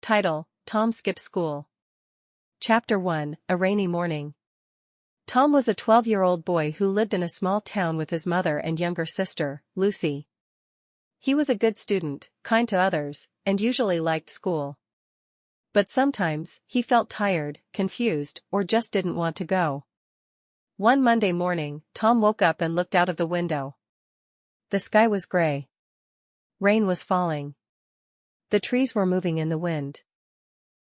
Title: Tom Skips School. Chapter 1: A Rainy Morning. Tom was a 12-year-old boy who lived in a small town with his mother and younger sister, Lucy. He was a good student, kind to others, and usually liked school. But sometimes, he felt tired, confused, or just didn't want to go. One Monday morning, Tom woke up and looked out of the window. The sky was gray. Rain was falling. The trees were moving in the wind.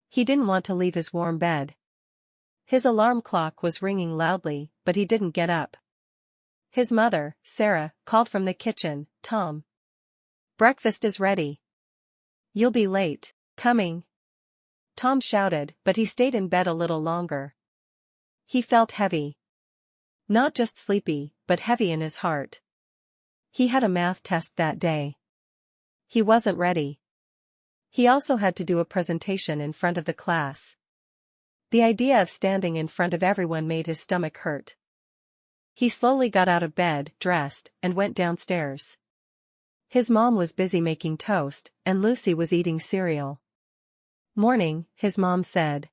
He didn't want to leave his warm bed. His alarm clock was ringing loudly, but he didn't get up. His mother, Sarah, called from the kitchen, "Tom. Breakfast is ready. You'll be late." "Coming." Tom shouted, but he stayed in bed a little longer. He felt heavy. Not just sleepy, but heavy in his heart. He had a math test that day. He wasn't ready. He also had to do a presentation in front of the class. The idea of standing in front of everyone made his stomach hurt. He slowly got out of bed, dressed, and went downstairs. His mom was busy making toast, and Lucy was eating cereal. "Morning," his mom said.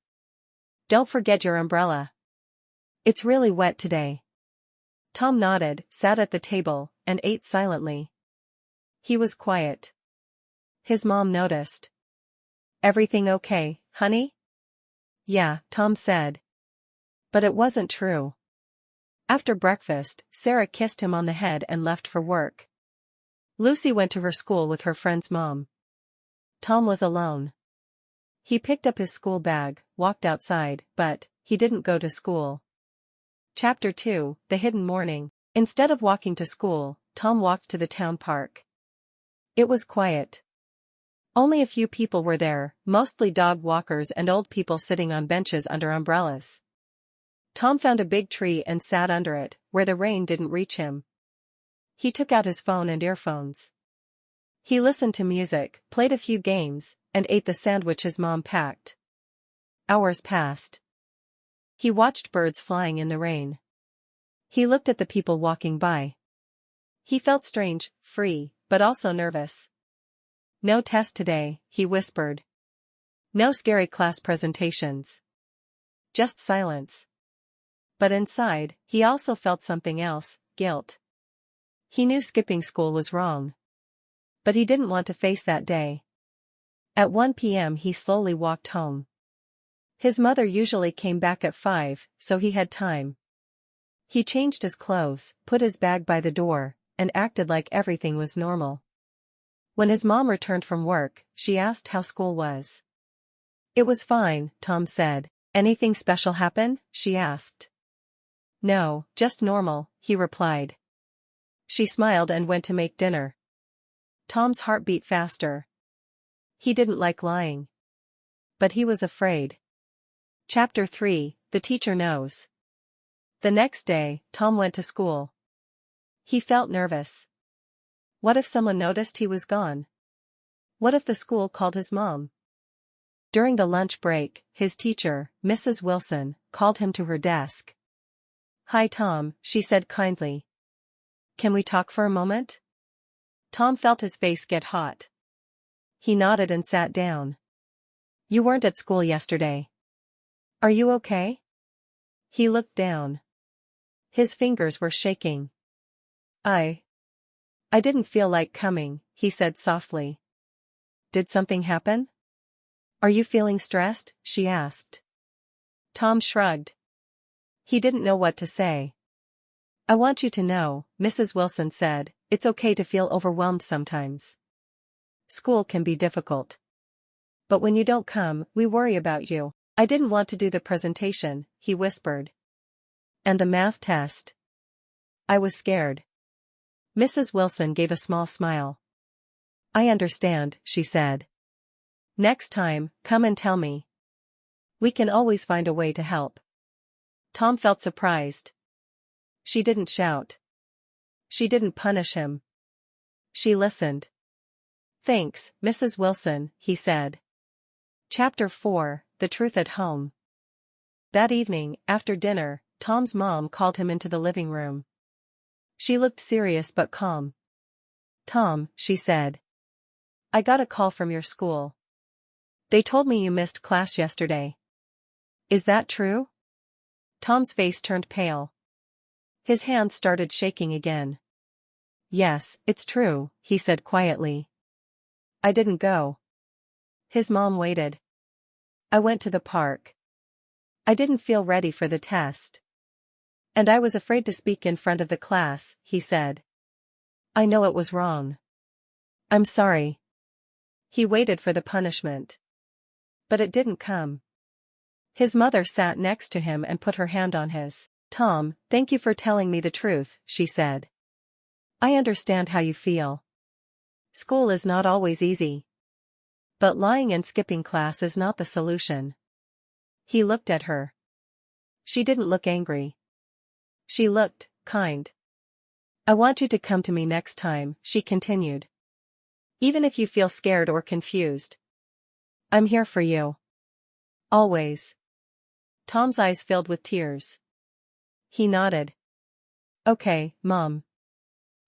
"Don't forget your umbrella. It's really wet today." Tom nodded, sat at the table, and ate silently. He was quiet. His mom noticed. "Everything okay, honey?" "Yeah," Tom said. But it wasn't true. After breakfast, Sarah kissed him on the head and left for work. Lucy went to her school with her friend's mom. Tom was alone. He picked up his school bag, walked outside, but he didn't go to school. Chapter 2: The Hidden Morning. Instead of walking to school, Tom walked to the town park. It was quiet. Only a few people were there, mostly dog walkers and old people sitting on benches under umbrellas. Tom found a big tree and sat under it, where the rain didn't reach him. He took out his phone and earphones. He listened to music, played a few games, and ate the sandwich his mom packed. Hours passed. He watched birds flying in the rain. He looked at the people walking by. He felt strange, free, but also nervous. "No test today," he whispered. "No scary class presentations. Just silence." But inside, he also felt something else: guilt. He knew skipping school was wrong. But he didn't want to face that day. At 1 p.m. he slowly walked home. His mother usually came back at 5, so he had time. He changed his clothes, put his bag by the door, and acted like everything was normal. When his mom returned from work, she asked how school was. "It was fine," Tom said. "Anything special happen?" she asked. "No, just normal," he replied. She smiled and went to make dinner. Tom's heart beat faster. He didn't like lying. But he was afraid. Chapter 3: The Teacher Knows. The next day, Tom went to school. He felt nervous. What if someone noticed he was gone? What if the school called his mom? During the lunch break, his teacher, Mrs. Wilson, called him to her desk. "Hi Tom," she said kindly. "Can we talk for a moment?" Tom felt his face get hot. He nodded and sat down. "You weren't at school yesterday. Are you okay?" He looked down. His fingers were shaking. I didn't feel like coming," he said softly. "Did something happen?" "Are you feeling stressed?" she asked. Tom shrugged. He didn't know what to say. "I want you to know," Mrs. Wilson said, "it's okay to feel overwhelmed sometimes. School can be difficult. But when you don't come, we worry about you." "I didn't want to do the presentation," he whispered. "And the math test. I was scared." Mrs. Wilson gave a small smile. "I understand," she said. "Next time, come and tell me. We can always find a way to help." Tom felt surprised. She didn't shout. She didn't punish him. She listened. "Thanks, Mrs. Wilson," he said. Chapter 4: The Truth at Home. That evening, after dinner, Tom's mom called him into the living room. She looked serious but calm. "Tom," she said. "I got a call from your school." They told me you missed class yesterday. Is that true? Tom's face turned pale. His hands started shaking again. Yes, it's true, he said quietly. I didn't go. His mom waited. I went to the park. I didn't feel ready for the test. And I was afraid to speak in front of the class, he said. I know it was wrong. I'm sorry. He waited for the punishment. But it didn't come. His mother sat next to him and put her hand on his. Tom, thank you for telling me the truth, she said. I understand how you feel. School is not always easy. But lying and skipping class is not the solution. He looked at her. She didn't look angry. She looked kind. I want you to come to me next time, she continued. Even if you feel scared or confused. I'm here for you. Always. Tom's eyes filled with tears. He nodded. Okay, Mom.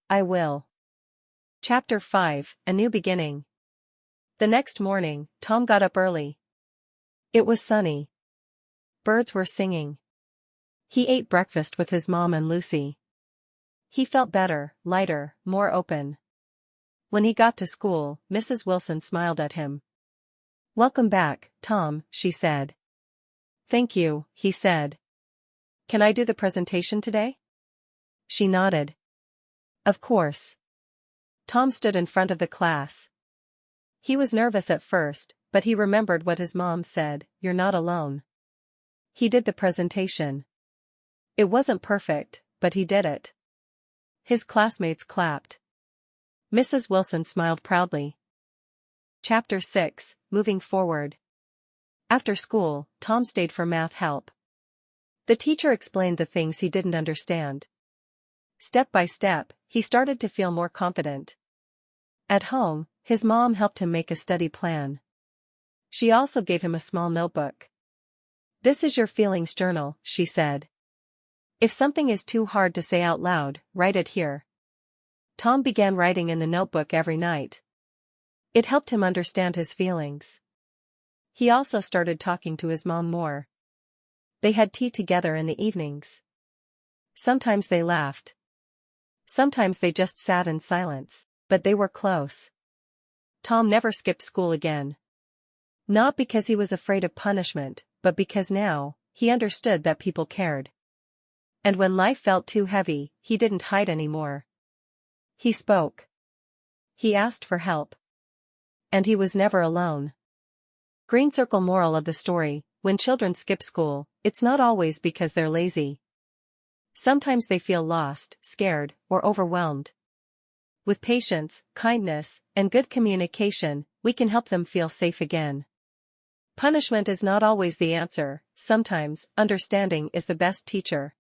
I will. Chapter 5, A New Beginning. The next morning, Tom got up early. It was sunny. Birds were singing. He ate breakfast with his mom and Lucy. He felt better, lighter, more open. When he got to school, Mrs. Wilson smiled at him. Welcome back, Tom, she said. Thank you, he said. Can I do the presentation today? She nodded. Of course. Tom stood in front of the class. He was nervous at first, but he remembered what his mom said, you're not alone. He did the presentation. It wasn't perfect, but he did it. His classmates clapped. Mrs. Wilson smiled proudly. Chapter 6, Moving Forward. After school, Tom stayed for math help. The teacher explained the things he didn't understand. Step by step, he started to feel more confident. At home, his mom helped him make a study plan. She also gave him a small notebook. This is your feelings journal, she said. If something is too hard to say out loud, write it here. Tom began writing in the notebook every night. It helped him understand his feelings. He also started talking to his mom more. They had tea together in the evenings. Sometimes they laughed. Sometimes they just sat in silence, but they were close. Tom never skipped school again. Not because he was afraid of punishment, but because now, he understood that people cared. And when life felt too heavy, he didn't hide anymore. He spoke. He asked for help. And he was never alone. Green circle moral of the story, when children skip school, it's not always because they're lazy. Sometimes they feel lost, scared, or overwhelmed. With patience, kindness, and good communication, we can help them feel safe again. Punishment is not always the answer, sometimes, understanding is the best teacher.